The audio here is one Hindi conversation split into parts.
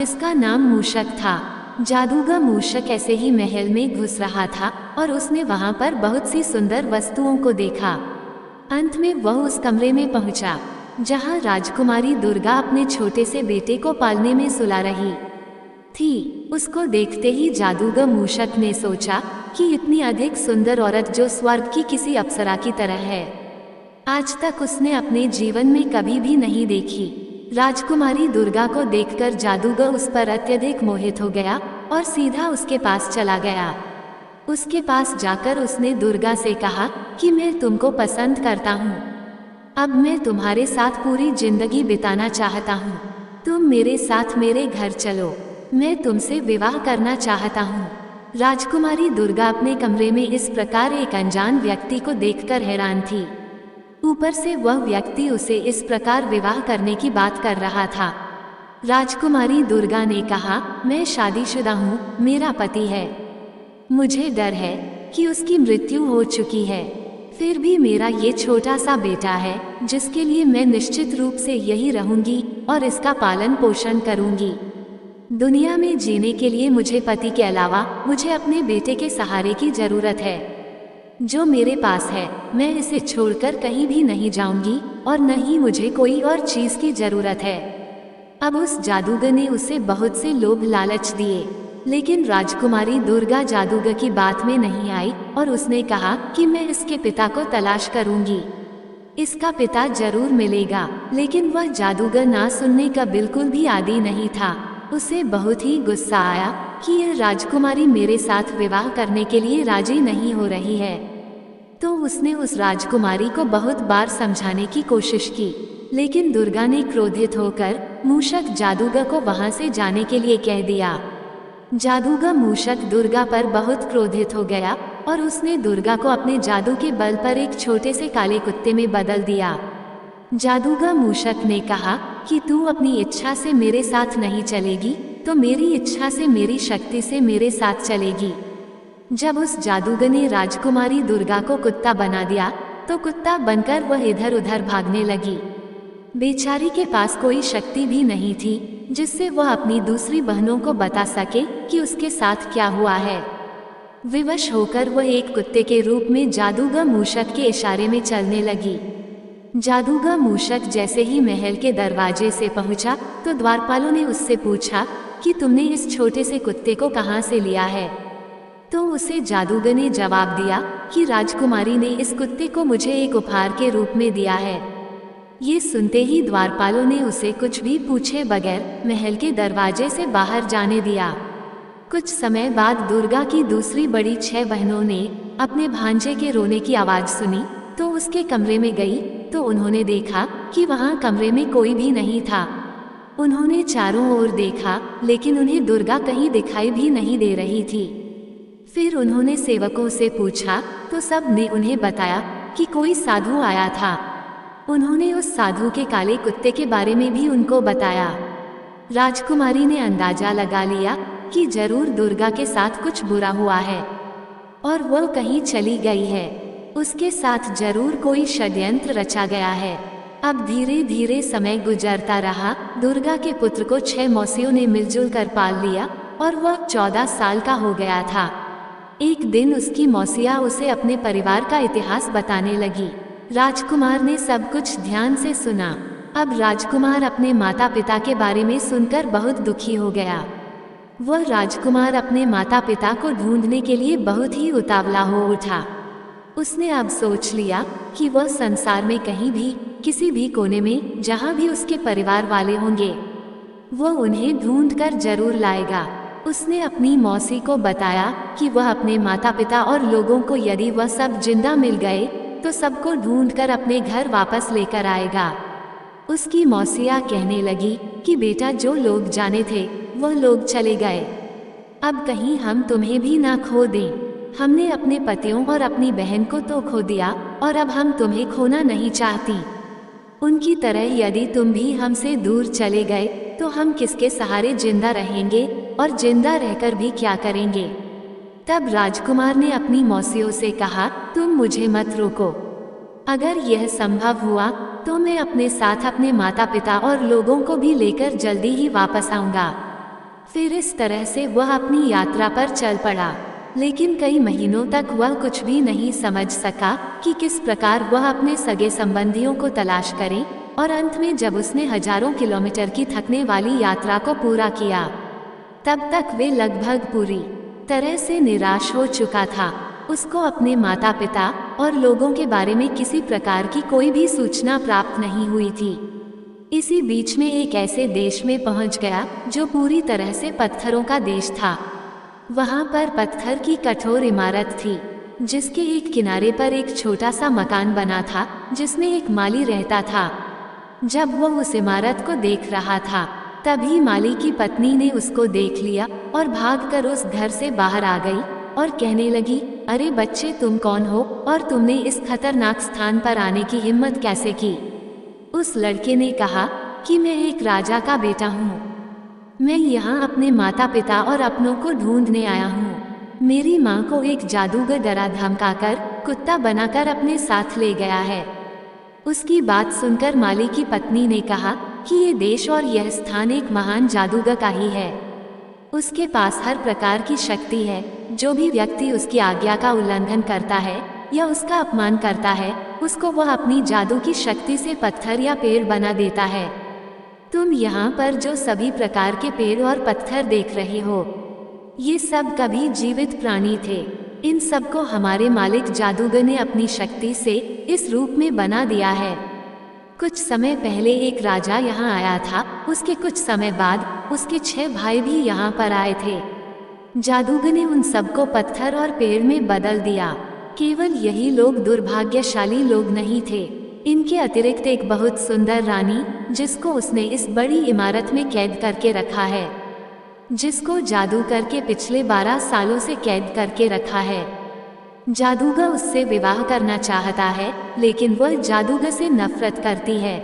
इसका नाम मूषक था। जादूगर मूषक ऐसे ही महल में घुस रहा था और उसने वहां पर बहुत सी सुंदर वस्तुओं को देखा। अंत में वह उस कमरे में पहुंचा जहां राजकुमारी दुर्गा अपने छोटे से बेटे को पालने में सुला रही थी। उसको देखते ही जादूगर मूषक ने सोचा कि इतनी अधिक सुंदर औरत जो स्वर्ग की किसी अप्सरा की तरह है, आज तक उसने अपने जीवन में कभी भी नहीं देखी। राजकुमारी दुर्गा को देखकर जादूगर उस पर अत्यधिक मोहित हो गया और सीधा उसके पास चला गया। उसके पास जाकर उसने दुर्गा से कहा कि मैं तुमको पसंद करता हूँ, अब मैं तुम्हारे साथ पूरी जिंदगी बिताना चाहता हूँ। तुम मेरे साथ मेरे घर चलो, मैं तुमसे विवाह करना चाहता हूँ। राजकुमारी दुर्गा अपने कमरे में इस प्रकार एक अनजान व्यक्ति को देखकर हैरान थी। ऊपर से वह व्यक्ति उसे इस प्रकार विवाह करने की बात कर रहा था। राजकुमारी दुर्गा ने कहा, मैं शादीशुदा हूँ, मेरा पति है। मुझे डर है कि उसकी मृत्यु हो चुकी है, फिर भी मेरा ये छोटा सा बेटा है जिसके लिए मैं निश्चित रूप से यही रहूंगी और इसका पालन पोषण करूंगी। दुनिया में जीने के लिए मुझे पति के अलावा मुझे अपने बेटे के सहारे की जरूरत है जो मेरे पास है। मैं इसे छोड़कर कहीं भी नहीं जाऊंगी और न ही मुझे कोई और चीज की जरूरत है। अब उस जादूगर ने उसे बहुत से लोभ लालच दिए, लेकिन राजकुमारी दुर्गा जादूगर की बात में नहीं आई और उसने कहा कि मैं इसके पिता को तलाश करूंगी, इसका पिता जरूर मिलेगा। लेकिन वह जादूगर ना सुनने का बिल्कुल भी आदी नहीं था। उसे बहुत ही गुस्सा आया कि यह राजकुमारी मेरे साथ विवाह करने के लिए राजी नहीं हो रही है। तो उसने उस राजकुमारी को बहुत बार समझाने की कोशिश की, लेकिन दुर्गा ने क्रोधित होकर मूषक जादूगर को वहां से जाने के लिए कह दिया। जादूगर मूषक दुर्गा पर बहुत क्रोधित हो गया और उसने दुर्गा को अपने जादू के बल पर एक छोटे से काले कुत्ते में बदल दिया। जादूगर मूषक ने कहा कि तू अपनी इच्छा से मेरे साथ नहीं चलेगी तो मेरी इच्छा से, मेरी शक्ति से मेरे साथ चलेगी। जब उस जादूगर ने राजकुमारी दुर्गा को कुत्ता बना दिया तो कुत्ता बनकर वह इधर उधर भागने लगी। बेचारी के पास कोई शक्ति भी नहीं थी जिससे वह अपनी दूसरी बहनों को बता सके कि उसके साथ क्या हुआ है। विवश होकर वह एक कुत्ते के रूप में जादूगर मूषक के इशारे में चलने लगी। जादूगर मूषक जैसे ही महल के दरवाजे से पहुंचा तो द्वारपालों ने उससे पूछा कि तुमने इस छोटे से कुत्ते को कहां से लिया है। तो उसे जादूगर ने जवाब दिया कि राजकुमारी ने इस कुत्ते को मुझे एक उपहार के रूप में दिया है। ये सुनते ही द्वारपालों ने उसे कुछ भी पूछे बगैर महल के दरवाजे से बाहर जाने दिया। कुछ समय बाद दुर्गा की दूसरी बड़ी 6 बहनों ने अपने भांजे के रोने की आवाज सुनी तो उसके कमरे में गई तो उन्होंने देखा कि वहां कमरे में कोई भी नहीं था। उन्होंने चारों ओर देखा लेकिन उन्हें दुर्गा कहीं दिखाई भी नहीं दे रही थी। फिर उन्होंने सेवकों से पूछा तो सब ने उन्हें बताया कि कोई साधु आया था। उन्होंने उस साधु के काले कुत्ते के बारे में भी उनको बताया। राजकुमारी ने अंदाजा लगा लिया कि जरूर दुर्गा के साथ कुछ बुरा हुआ है और वह कहीं चली गई है। उसके साथ जरूर कोई षड्यंत्र रचा गया है। अब धीरे धीरे समय गुजरता रहा। दुर्गा के पुत्र को 6 मौसियों ने मिलजुल कर पाल लिया और वह 14 साल का हो गया था। एक दिन उसकी मौसिया उसे अपने परिवार का इतिहास बताने लगी। राजकुमार ने सब कुछ ध्यान से सुना। अब राजकुमार अपने माता पिता के बारे में सुनकर बहुत दुखी हो गया। वह राजकुमार अपने माता पिता को ढूंढने के लिए बहुत ही उतावला हो उठा। उसने अब सोच लिया कि वह संसार में कहीं भी, किसी भी कोने में, जहां भी उसके परिवार वाले होंगे, वह उन्हें ढूंढकर जरूर लाएगा। उसने अपनी मौसी को बताया कि वह अपने माता पिता और लोगों को, यदि वह सब जिंदा मिल गए, तो सबको ढूंढकर अपने घर वापस लेकर आएगा। उसकी मौसिया कहने लगी कि बेटा, जो लोग जाने थे वह लोग चले गए, अब कहीं हम तुम्हें भी ना खो दें। हमने अपने पतियों और अपनी बहन को तो खो दिया और अब हम तुम्हें खोना नहीं चाहती। उनकी तरह यदि तुम भी हमसे दूर चले गए तो हम किसके सहारे जिंदा रहेंगे और जिंदा रहकर भी क्या करेंगे। तब राजकुमार ने अपनी मौसियों से कहा, तुम मुझे मत रोको। अगर यह संभव हुआ तो मैं अपने साथ अपने माता पिता और लोगों को भी लेकर जल्दी ही वापस आऊंगा। फिर इस तरह से वह अपनी यात्रा पर चल पड़ा। लेकिन कई महीनों तक वह कुछ भी नहीं समझ सका कि किस प्रकार वह अपने सगे संबंधियों को तलाश करे, और अंत में जब उसने हजारों किलोमीटर की थकने वाली यात्रा को पूरा किया, तब तक वे लगभग पूरी तरह से निराश हो चुका था। उसको अपने माता पिता और लोगों के बारे में किसी प्रकार की कोई भी सूचना प्राप्त नहीं हुई थी। इसी बीच में एक ऐसे देश में पहुंच गया जो पूरी तरह से पत्थरों का देश था। वहां पर पत्थर की कठोर इमारत थी, जिसके एक किनारे पर एक छोटा सा मकान बना था जिसमें एक माली रहता था। जब वह उस इमारत को देख रहा था, तभी माली की पत्नी ने उसको देख लिया और भागकर उस घर से बाहर आ गई और कहने लगी, अरे बच्चे, तुम कौन हो और तुमने इस खतरनाक स्थान पर आने की हिम्मत कैसे की? उस लड़के ने कहा कि मैं एक राजा का बेटा हूँ। मैं यहाँ अपने माता पिता और अपनों को ढूंढने आया हूँ। मेरी माँ को एक जादूगर डरा धमकाकर कुत्ता बनाकर अपने साथ ले गया है। उसकी बात सुनकर माली की पत्नी ने कहा कि ये देश और यह स्थान एक महान जादूगर का ही है। उसके पास हर प्रकार की शक्ति है। जो भी व्यक्ति उसकी आज्ञा का उल्लंघन करता है या उसका अपमान करता है, उसको वह अपनी जादू की शक्ति से पत्थर या पेड़ बना देता है। तुम यहाँ पर जो सभी प्रकार के पेड़ और पत्थर देख रहे हो, ये सब कभी जीवित प्राणी थे। इन सबको हमारे मालिक जादूगर ने अपनी शक्ति से इस रूप में बना दिया है। कुछ समय पहले एक राजा यहाँ आया था। उसके कुछ समय बाद उसके 6 भाई भी यहाँ पर आए थे। जादूगर ने उन सबको पत्थर और पेड़ में बदल दिया। केवल यही लोग दुर्भाग्यशाली लोग नहीं थे। इनके अतिरिक्त एक बहुत सुंदर रानी, जिसको उसने इस बड़ी इमारत में कैद करके रखा है, जिसको जादूगर के पिछले 12 सालों से कैद करके रखा है। जादूगर उससे विवाह करना चाहता है, लेकिन वह जादूगर से नफरत करती है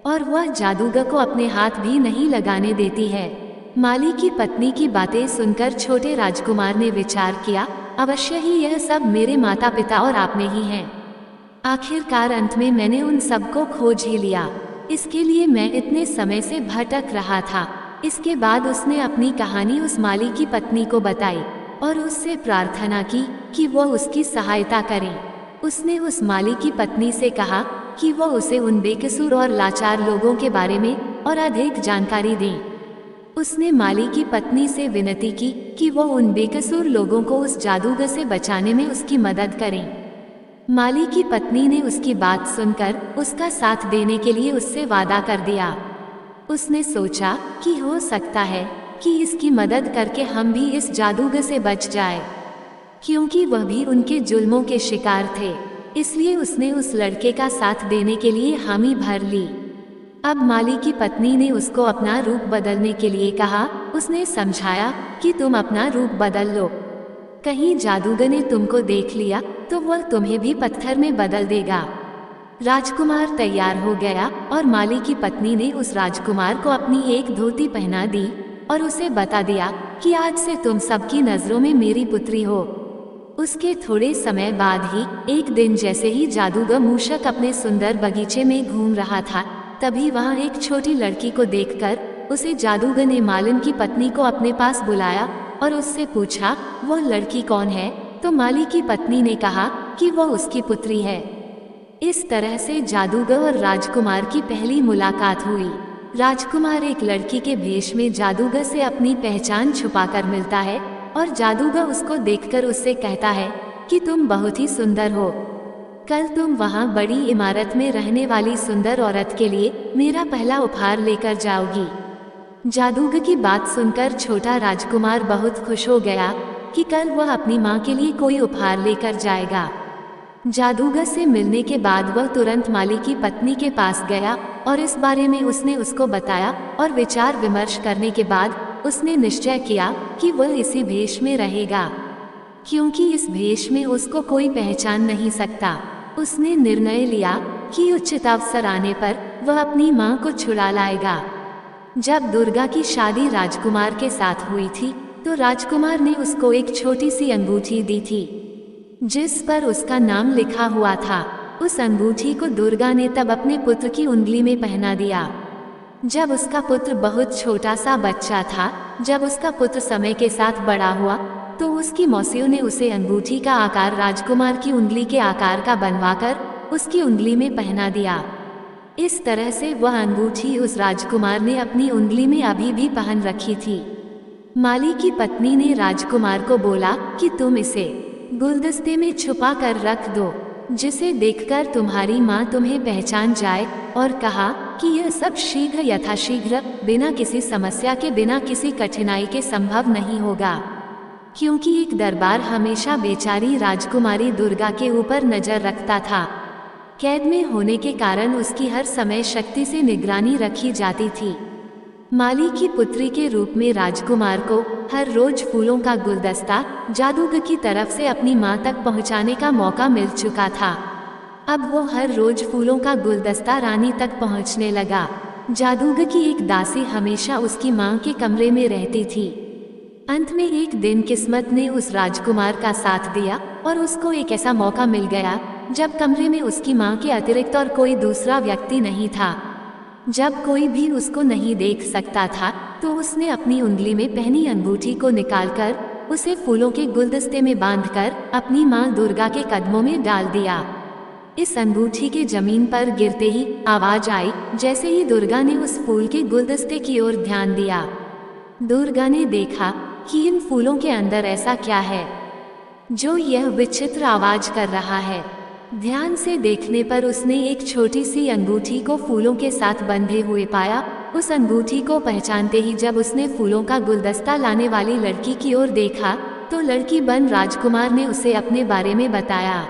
और वह जादूगर को अपने हाथ भी नहीं लगाने देती है। माली की पत्नी की बातें सुनकर छोटे राजकुमार ने विचार किया, अवश्य ही यह सब मेरे माता पिता और आप में ही हैं। आखिरकार अंत में मैंने उन सबको खोज ही लिया। इसके लिए मैं इतने समय से भटक रहा था। इसके बाद उसने अपनी कहानी उस माली की पत्नी को बताई और उससे प्रार्थना की कि वह उसकी सहायता करे। उसने उस माली की पत्नी से कहा कि वह उसे उन बेकसूर और लाचार लोगों के बारे में और अधिक जानकारी दे। उसने माली की पत्नी से विनती की कि वह उन बेकसूर लोगों को उस जादूगर से बचाने में उसकी मदद करें। माली की पत्नी ने उसकी बात सुनकर उसका साथ देने के लिए उससे वादा कर दिया। उसने सोचा कि हो सकता है कि इसकी मदद करके हम भी इस जादूगर से बच जाए, क्योंकि वह भी उनके जुल्मों के शिकार थे। इसलिए उसने उस लड़के का साथ देने के लिए हामी भर ली। अब माली की पत्नी ने उसको अपना रूप बदलने के लिए कहा। उसने समझाया कि तुम अपना रूप बदल लो, कहीं जादूगर ने तुमको देख लिया तो वह तुम्हें भी पत्थर में बदल देगा। राजकुमार तैयार हो गया और माली की पत्नी ने उस राजकुमार को अपनी एक धोती पहना दी और उसे बता दिया कि आज से तुम सबकी नजरों में मेरी पुत्री हो। उसके थोड़े समय बाद ही एक दिन जैसे ही जादूगर मूषक अपने सुंदर बगीचे में घूम रहा था, तभी वहां एक छोटी लड़की को देखकर उसे जादूगर ने मालिन की पत्नी को अपने पास बुलाया और उससे पूछा वह लड़की कौन है। तो माली की पत्नी ने कहा कि वह उसकी पुत्री है। इस तरह से जादूगर और राजकुमार की पहली मुलाकात हुई। राजकुमार एक लड़की के भेष में जादूगर से अपनी पहचान छुपाकर मिलता है और जादूगर उसको देखकर उससे कहता है कि तुम बहुत ही सुंदर हो। कल तुम वहां बड़ी इमारत में रहने वाली सुंदर औरत के लिए मेरा पहला उपहार लेकर जाओगी। जादूगर की बात सुनकर छोटा राजकुमार बहुत खुश हो गया कि कल वह अपनी माँ के लिए कोई उपहार लेकर जाएगा। जादूगर से मिलने के बाद वह तुरंत माली की पत्नी के पास गया और इस बारे में उसने उसको बताया और विचार विमर्श करने के बाद उसने निश्चय किया कि वह इसी भेष में रहेगा, क्योंकि इस भेष में उसको कोई पहचान नहीं सकता। उसने निर्णय लिया कि उचित अवसर आने पर वह अपनी माँ को छुड़ा लाएगा। जब दुर्गा की शादी राजकुमार के साथ हुई थी तो राजकुमार ने उसको एक छोटी सी अंगूठी दी थी जिस पर उसका नाम लिखा हुआ था। उस अंगूठी को दुर्गा ने तब अपने पुत्र की उंगली में पहना दिया। जब उसका पुत्र बहुत छोटा सा बच्चा था जब उसका पुत्र समय के साथ बड़ा हुआ तो उसकी मौसियों ने उसे अंगूठी का आकार राजकुमार की उंगली के आकार का बनवाकर उसकी उंगली में पहना दिया। इस तरह से वह अंगूठी उस राजकुमार ने अपनी उंगली में अभी भी पहन रखी थी। माली की पत्नी ने राजकुमार को बोला कि तुम इसे गुलदस्ते में छुपा कर रख दो, जिसे देखकर तुम्हारी माँ तुम्हें पहचान जाए, और कहा कि यह सब शीघ्र यथाशीघ्र बिना किसी समस्या के, बिना किसी कठिनाई के संभव नहीं होगा, क्योंकि एक दरबार हमेशा बेचारी राजकुमारी दुर्गा के ऊपर नजर रखता था। कैद में होने के कारण उसकी हर समय शक्ति से निगरानी रखी जाती थी। माली की पुत्री के रूप में राजकुमार को हर रोज फूलों का गुलदस्ता जादूगर की तरफ से अपनी मां तक पहुंचाने का मौका मिल चुका था। अब वो हर रोज फूलों का गुलदस्ता रानी तक पहुंचने लगा। जादूगर की एक दासी हमेशा उसकी मां के कमरे में रहती थी। अंत में एक दिन किस्मत ने उस राजकुमार का साथ दिया और उसको एक ऐसा मौका मिल गया जब कमरे में उसकी मां के अतिरिक्त और कोई दूसरा व्यक्ति नहीं था। जब कोई भी उसको नहीं देख सकता था तो उसने अपनी उंगली में पहनी अंगूठी को निकालकर उसे फूलों के गुलदस्ते में बांधकर अपनी मां दुर्गा के कदमों में डाल दिया। इस अंगूठी के जमीन पर गिरते ही आवाज आई, जैसे ही दुर्गा ने उस फूल के गुलदस्ते की ओर ध्यान दिया। दुर्गा ने देखा कि इन फूलों के अंदर ऐसा क्या है जो यह विचित्र आवाज कर रहा है। ध्यान से देखने पर उसने एक छोटी सी अंगूठी को फूलों के साथ बंधे हुए पाया। उस अंगूठी को पहचानते ही जब उसने फूलों का गुलदस्ता लाने वाली लड़की की ओर देखा तो लड़की बन राजकुमार ने उसे अपने बारे में बताया।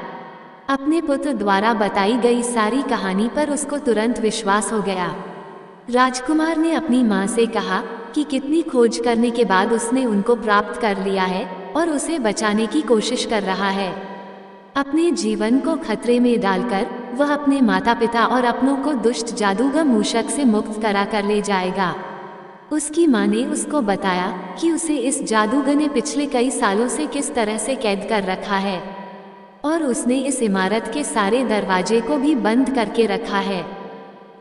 अपने पुत्र द्वारा बताई गई सारी कहानी पर उसको तुरंत विश्वास हो गया। राजकुमार ने अपनी माँ से कहा कि कितनी खोज करने के बाद उसने उनको प्राप्त कर लिया है और उसे बचाने की कोशिश कर रहा है। अपने जीवन को खतरे में डालकर वह अपने माता पिता और अपनों को दुष्ट जादूगर मूषक से मुक्त करा कर ले जाएगा। उसकी माँ ने उसको बताया कि उसे इस जादूगर ने पिछले कई सालों से किस तरह से कैद कर रखा है और उसने इस इमारत के सारे दरवाजे को भी बंद करके रखा है,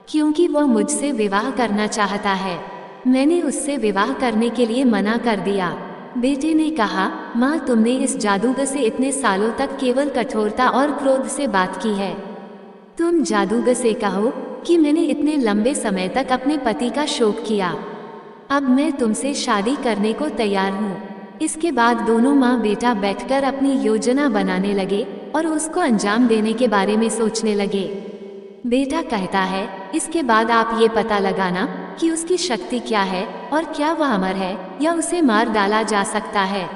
क्योंकि वह मुझसे विवाह करना चाहता है। मैंने उससे विवाह करने के लिए मना कर दिया। बेटे ने कहा, माँ तुमने इस जादूगर से इतने सालों तक केवल कठोरता और क्रोध से बात की है। तुम जादूगर से कहो कि मैंने इतने लंबे समय तक अपने पति का शोक किया, अब मैं तुमसे शादी करने को तैयार हूँ। इसके बाद दोनों माँ बेटा बैठकर अपनी योजना बनाने लगे और उसको अंजाम देने के बारे में सोचने लगे। बेटा कहता है, इसके बाद आप ये पता लगाना कि उसकी शक्ति क्या है और क्या वह अमर है या उसे मार डाला जा सकता है।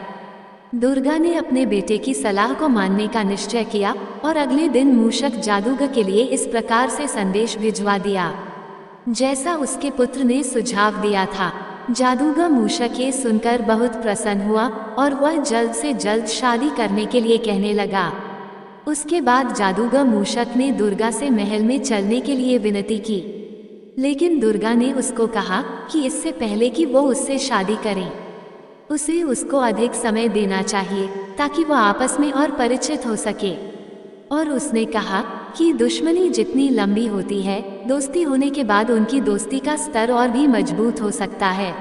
दुर्गा ने अपने बेटे की सलाह को मानने का निश्चय किया और अगले दिन मूषक जादूगर के लिए इस प्रकार से संदेश भिजवा दिया जैसा उसके पुत्र ने सुझाव दिया था। जादूगर मूषक ये सुनकर बहुत प्रसन्न हुआ और वह जल्द से जल्द शादी करने के लिए कहने लगा। उसके बाद जादूगर मूषक ने दुर्गा से महल में चलने के लिए विनती की, लेकिन दुर्गा ने उसको कहा कि इससे पहले कि वो उससे शादी करे उसे उसको अधिक समय देना चाहिए ताकि वह आपस में और परिचित हो सके। और उसने कहा कि दुश्मनी जितनी लंबी होती है, दोस्ती होने के बाद उनकी दोस्ती का स्तर और भी मजबूत हो सकता है।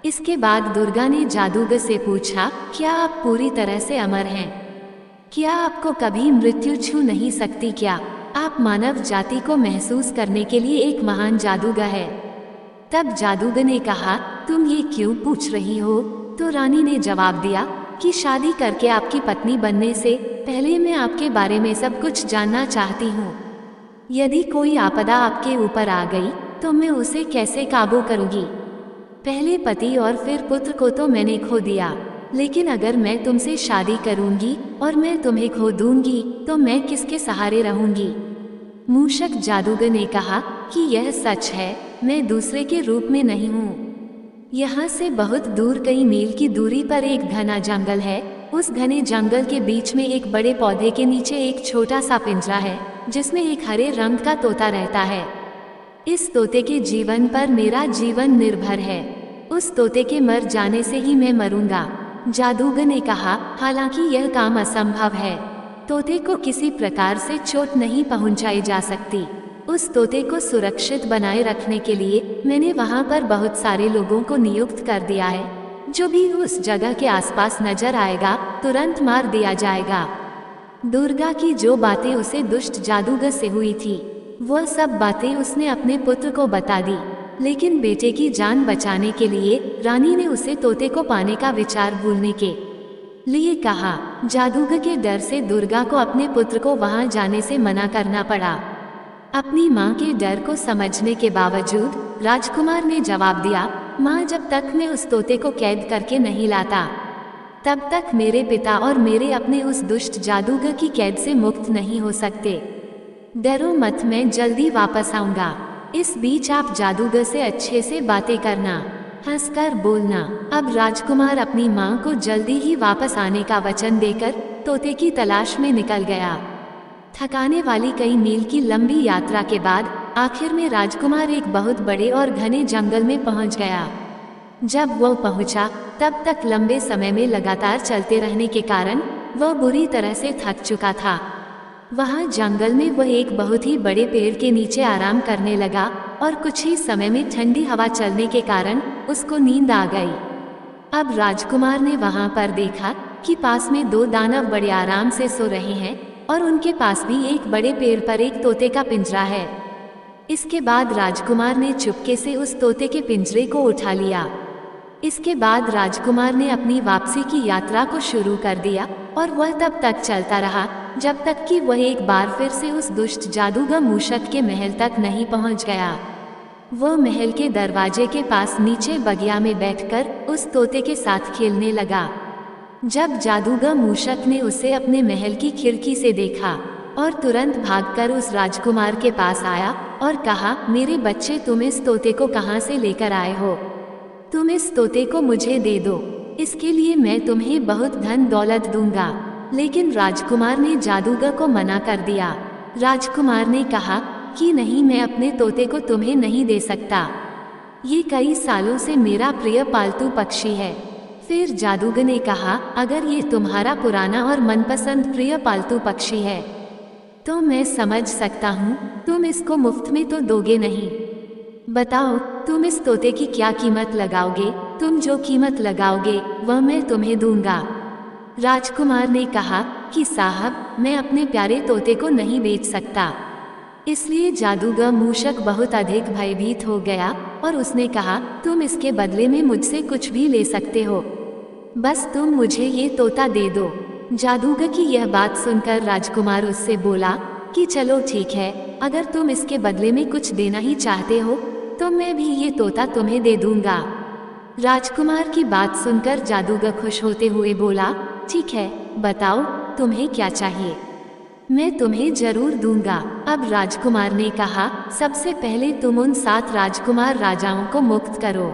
इसके बाद दुर्गा ने जादूगर से पूछा, क्या आप पूरी तरह से अमर हैं? क्या आपको कभी मृत्यु छू नहीं सकती? क्या आप मानव जाति को महसूस करने के लिए एक महान जादूगर है? तब जादूगर ने कहा, तुम ये क्यों पूछ रही हो? तो रानी ने जवाब दिया कि शादी करके आपकी पत्नी बनने से पहले मैं आपके बारे में सब कुछ जानना चाहती हूँ। यदि कोई आपदा आपके ऊपर आ गई तो मैं उसे कैसे काबू करूँगी? पहले पति और फिर पुत्र को तो मैंने खो दिया, लेकिन अगर मैं तुमसे शादी करूँगी और मैं तुम्हें खो दूंगी तो मैं किसके सहारे रहूँगी? मूषक जादूगर ने कहा कि यह सच है, मैं दूसरे के रूप में नहीं हूँ। यहाँ से बहुत दूर कई मील की दूरी पर एक घना जंगल है। उस घने जंगल के बीच में एक बड़े पौधे के नीचे एक छोटा सा पिंजरा है जिसमें एक हरे रंग का तोता रहता है। इस तोते के जीवन पर मेरा जीवन निर्भर है। उस तोते के मर जाने से ही मैं मरूंगा। जादूगर ने कहा, हालांकि यह काम असंभव है। तोते को किसी प्रकार से चोट नहीं पहुंचाई जा सकती। उस तोते को सुरक्षित बनाए रखने के लिए मैंने वहाँ पर बहुत सारे लोगों को नियुक्त कर दिया है। जो भी उस जगह के आसपास नजर आएगा तुरंत मार दिया जाएगा। दुर्गा की जो बातें उसे दुष्ट जादूगर से हुई थी वह सब बातें उसने अपने पुत्र को बता दी, लेकिन बेटे की जान बचाने के लिए रानी ने उसे तोते को पाने का विचार भूलने के लिए कहा। जादूगर के डर से दुर्गा को अपने पुत्र को वहां जाने से मना करना पड़ा। अपनी मां के डर को समझने के बावजूद राजकुमार ने जवाब दिया, मां, जब तक मैं उस तोते को कैद करके नहीं लाता तब तक मेरे पिता और मेरे अपने उस दुष्ट जादूगर की कैद से मुक्त नहीं हो सकते। डरो मत, मैं जल्दी वापस आऊंगा। इस बीच आप जादूगर से अच्छे से बातें करना, हंसकर बोलना। अब राजकुमार अपनी मां को जल्दी ही वापस आने का वचन देकर तोते की तलाश में निकल गया। थकाने वाली कई मील की लंबी यात्रा के बाद आखिर में राजकुमार एक बहुत बड़े और घने जंगल में पहुंच गया। जब वह पहुंचा तब तक लंबे समय में लगातार चलते रहने के कारण वह बुरी तरह से थक चुका था। वहां जंगल में वह एक बहुत ही बड़े पेड़ के नीचे आराम करने लगा और कुछ ही समय में ठंडी हवा चलने के कारण उसको नींद आ गई। अब राजकुमार ने वहां पर देखा कि पास में दो दानव बड़े आराम से सो रहे हैं और उनके पास भी एक बड़े पेड़ पर एक तोते का पिंजरा है। इसके बाद राजकुमार ने चुपके से उस तोते के पिंजरे को उठा लिया। इसके बाद राजकुमार ने अपनी वापसी की यात्रा को शुरू कर दिया और वह तब तक चलता रहा जब तक कि वह एक बार फिर से उस दुष्ट जादूगर मूषक के महल तक नहीं पहुंच गया। वह महल के दरवाजे के पास नीचे बगिया में बैठकर उस तोते के साथ खेलने लगा। जब जादूगर मूषक ने उसे अपने महल की खिड़की से देखा और तुरंत भागकर उस राजकुमार के पास आया और कहा, मेरे बच्चे, तुम इस तोते को कहाँ से लेकर आए हो? तुम इस तोते को मुझे दे दो, इसके लिए मैं तुम्हें बहुत धन दौलत दूंगा। लेकिन राजकुमार ने जादूगर को मना कर दिया। राजकुमार ने कहा कि नहीं, मैं अपने तोते को तुम्हें नहीं दे सकता, ये कई सालों से मेरा प्रिय पालतू पक्षी है। फिर जादूगर ने कहा, अगर ये तुम्हारा पुराना और मनपसंद प्रिय पालतू पक्षी है तो मैं समझ सकता हूँ, तुम इसको मुफ्त में तो दोगे नहीं। बताओ, तुम इस तोते की क्या कीमत लगाओगे? तुम जो कीमत लगाओगे वह मैं तुम्हें दूंगा। राजकुमार ने कहा कि साहब, मैं अपने प्यारे तोते को नहीं बेच सकता। इसलिए जादूगर मूषक बहुत अधिक भयभीत हो गया और उसने कहा, तुम इसके बदले में मुझसे कुछ भी ले सकते हो, बस तुम मुझे ये तोता दे दो। जादूगर की यह बात सुनकर राजकुमार उससे बोला कि चलो ठीक है, अगर तुम इसके बदले में कुछ देना ही चाहते हो तो मैं भी ये तोता तुम्हें दे दूंगा। राजकुमार की बात सुनकर जादूगर खुश होते हुए बोला, ठीक है, बताओ तुम्हें क्या चाहिए, मैं तुम्हें जरूर दूंगा। अब राजकुमार ने कहा, सबसे पहले तुम उन 7 राजकुमार राजाओं को मुक्त करो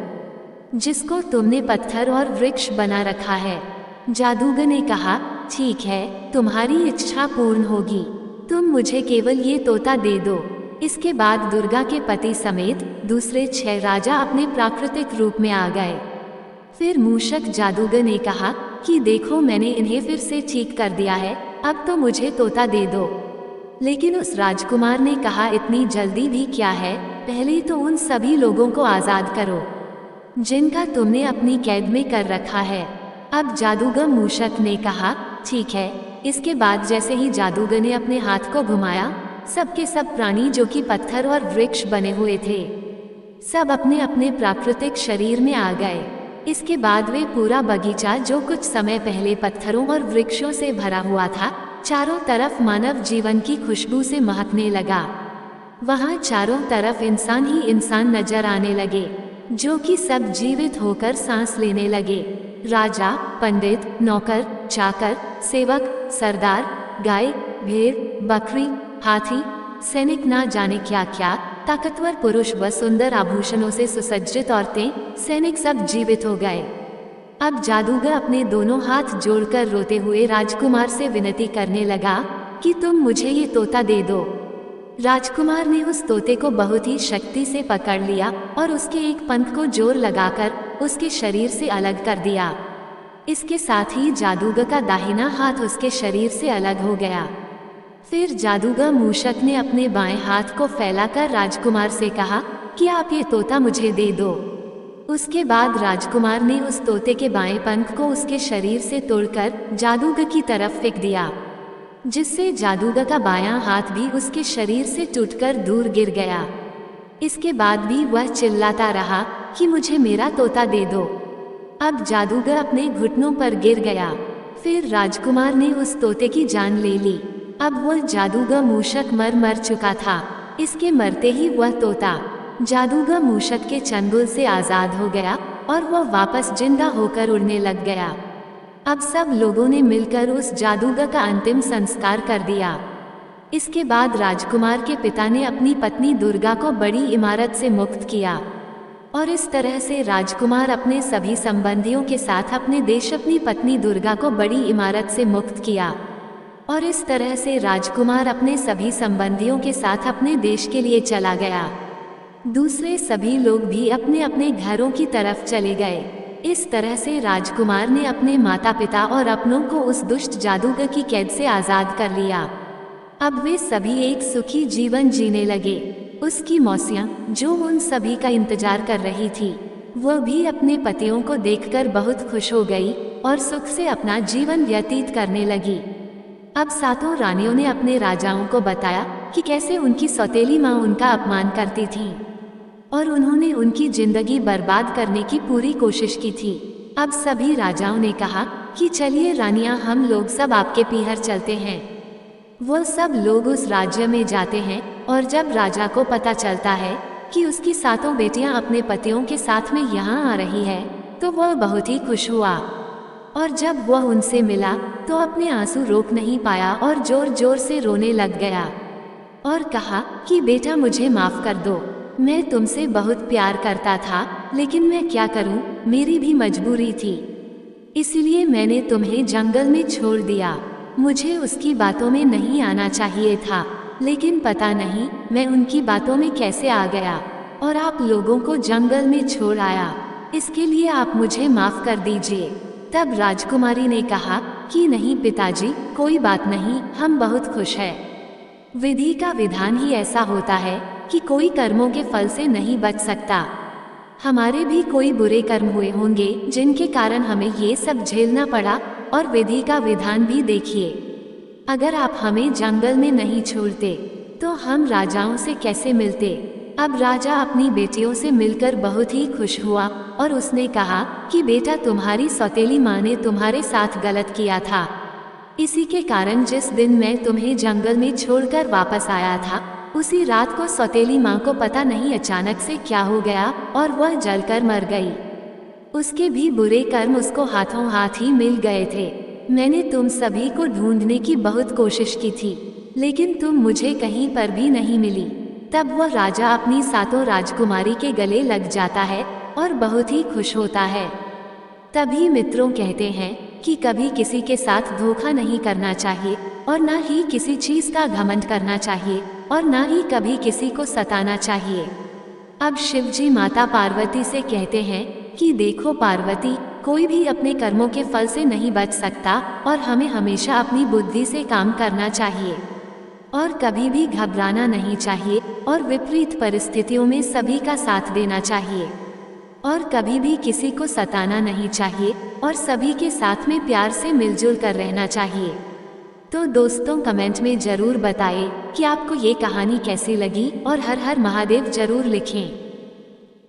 जिसको तुमने पत्थर और वृक्ष बना रखा है। जादूगर ने कहा, ठीक है, तुम्हारी इच्छा पूर्ण होगी, तुम मुझे केवल ये तोता दे दो। इसके बाद दुर्गा के पति समेत दूसरे 6 राजा अपने प्राकृतिक रूप में आ गए। फिर मूषक जादूगर ने कहा कि देखो, मैंने इन्हें फिर से ठीक कर दिया है, अब तो मुझे तोता दे दो। लेकिन उस राजकुमार ने कहा, इतनी जल्दी भी क्या है, पहले तो उन सभी लोगों को आज़ाद करो जिनका तुमने अपनी कैद में कर रखा है। अब जादूगर मूषक ने कहा, ठीक है। इसके बाद जैसे ही जादूगर ने अपने हाथ को घुमाया, सबके सब प्राणी जो कि पत्थर और वृक्ष बने हुए थे सब अपने अपने प्राकृतिक शरीर में आ गए। इसके बाद वे पूरा बगीचा जो कुछ समय पहले पत्थरों और वृक्षों से भरा हुआ था, चारों तरफ मानव जीवन की खुशबू से महकने लगा। वहाँ चारों तरफ इंसान ही इंसान नजर आने लगे जो कि सब जीवित होकर सांस लेने लगे। राजा, पंडित, नौकर, चाकर, सेवक, सरदार, गाय, भेड़, बकरी, हाथी, सैनिक, ना जाने क्या क्या, ताकतवर पुरुष व सुंदर आभूषणों से सुसज्जित औरतें, सैनिक सब जीवित हो गए। अब जादूगर अपने दोनों हाथ जोड़कर रोते हुए राजकुमार से विनती करने लगा कि तुम मुझे ये तोता दे दो। राजकुमार ने उस तोते को बहुत ही शक्ति से पकड़ लिया और उसके एक पंख को जोर लगाकर उसके शरीर से अलग कर दिया। इसके साथ ही जादूगर का दाहिना हाथ उसके शरीर से अलग हो गया। फिर जादूगर मूषक ने अपने बाएं हाथ को फैलाकर राजकुमार से कहा कि आप ये तोता मुझे दे दो। उसके बाद राजकुमार ने उस तोते के बाएं पंख को उसके शरीर से तोड़कर जादूगर की तरफ फेंक दिया, जिससे जादूगर का बायां हाथ भी उसके शरीर से टूटकर दूर गिर गया। इसके बाद भी वह चिल्लाता रहा कि मुझे मेरा तोता दे दो। अब जादूगर अपने घुटनों पर गिर गया। फिर राजकुमार ने उस तोते की जान ले ली। अब वह जादूगर मूषक मर चुका था। इसके मरते ही वह तोता जादूगर मूषक के चंगुल से आजाद हो गया और वह वापस जिंदा होकर उड़ने लग गया। अब सब लोगों ने मिलकर उस जादूगर का अंतिम संस्कार कर दिया। इसके बाद राजकुमार के पिता ने अपनी पत्नी दुर्गा को बड़ी इमारत से मुक्त किया और इस तरह से राजकुमार अपने सभी संबंधियों के साथ अपने देश अपनी पत्नी दुर्गा को बड़ी इमारत से मुक्त किया और इस तरह से राजकुमार अपने सभी संबंधियों के साथ अपने देश के लिए चला गया। दूसरे सभी लोग भी अपने अपने घरों की तरफ चले गए। इस तरह से राजकुमार ने अपने माता पिता और अपनों को उस दुष्ट जादूगर की कैद से आज़ाद कर लिया। अब वे सभी एक सुखी जीवन जीने लगे। उसकी मौसियाँ जो उन सभी का इंतजार कर रही थी, वह भी अपने पतियों को देखकर बहुत खुश हो गई और सुख से अपना जीवन व्यतीत करने लगी। अब सातों रानियों ने अपने राजाओं को बताया कि कैसे उनकी सौतेली माँ उनका अपमान करती थी और उन्होंने उनकी जिंदगी बर्बाद करने की पूरी कोशिश की थी। अब सभी राजाओं ने कहा कि चलिए रानियां, हम लोग सब आपके पीहर चलते हैं। वो सब लोग उस राज्य में जाते हैं और जब राजा को पता चलता है कि उसकी सातों बेटियां अपने पतियों के साथ में यहाँ आ रही है, तो वह बहुत ही खुश हुआ और जब वह उनसे मिला तो अपने आंसू रोक नहीं पाया और जोर जोर से रोने लग गया और कहा कि बेटा, मुझे माफ कर दो, मैं तुमसे बहुत प्यार करता था, लेकिन मैं क्या करूं, मेरी भी मजबूरी थी, इसलिए मैंने तुम्हें जंगल में छोड़ दिया। मुझे उसकी बातों में नहीं आना चाहिए था, लेकिन पता नहीं मैं उनकी बातों में कैसे आ गया और आप लोगों को जंगल में छोड़ आया। इसके लिए आप मुझे माफ कर दीजिए। तब राजकुमारी ने कहा कि नहीं पिताजी, कोई बात नहीं, हम बहुत खुश हैं। विधि का विधान ही ऐसा होता है कि कोई कर्मों के फल से नहीं बच सकता। हमारे भी कोई बुरे कर्म हुए होंगे जिनके कारण हमें ये सब झेलना पड़ा, और विधि का विधान भी देखिए। अगर आप हमें जंगल में नहीं छोड़ते तो हम राजाओं से कैसे मिलते। अब राजा अपनी बेटियों से मिलकर बहुत ही खुश हुआ और उसने कहा कि बेटा, तुम्हारी सौतेली माँ ने तुम्हारे साथ गलत किया था। इसी के कारण जिस दिन मैं तुम्हें जंगल में छोड़कर वापस आया था, उसी रात को सौतेली माँ को पता नहीं अचानक से क्या हो गया और वह जलकर मर गई। उसके भी बुरे कर्म उसको हाथों हाथ ही मिल गए थे। मैंने तुम सभी को ढूंढने की बहुत कोशिश की थी, लेकिन तुम मुझे कहीं पर भी नहीं मिली। तब वह राजा अपनी सातों राजकुमारी के गले लग जाता है और बहुत ही खुश होता है। तभी मित्रों कहते हैं कि कभी किसी के साथ धोखा नहीं करना चाहिए और ना ही किसी चीज का घमंड करना चाहिए और ना ही कभी किसी को सताना चाहिए। अब शिवजी माता पार्वती से कहते हैं कि देखो पार्वती, कोई भी अपने कर्मों के फल से नहीं बच सकता और हमें हमेशा अपनी बुद्धि से काम करना चाहिए और कभी भी घबराना नहीं चाहिए और विपरीत परिस्थितियों में सभी का साथ देना चाहिए और कभी भी किसी को सताना नहीं चाहिए और सभी के साथ में प्यार से मिलजुल कर रहना चाहिए। तो दोस्तों, कमेंट में जरूर बताएं कि आपको ये कहानी कैसी लगी और हर हर महादेव जरूर लिखें।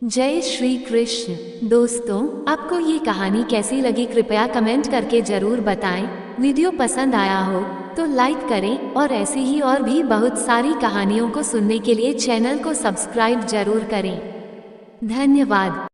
जय श्री कृष्ण। दोस्तों, आपको ये कहानी कैसी लगी कृपया कमेंट करके जरूर बताएं। वीडियो पसंद आया हो तो लाइक करें और ऐसी ही और भी बहुत सारी कहानियों को सुनने के लिए चैनल को सब्सक्राइब जरूर करें। धन्यवाद।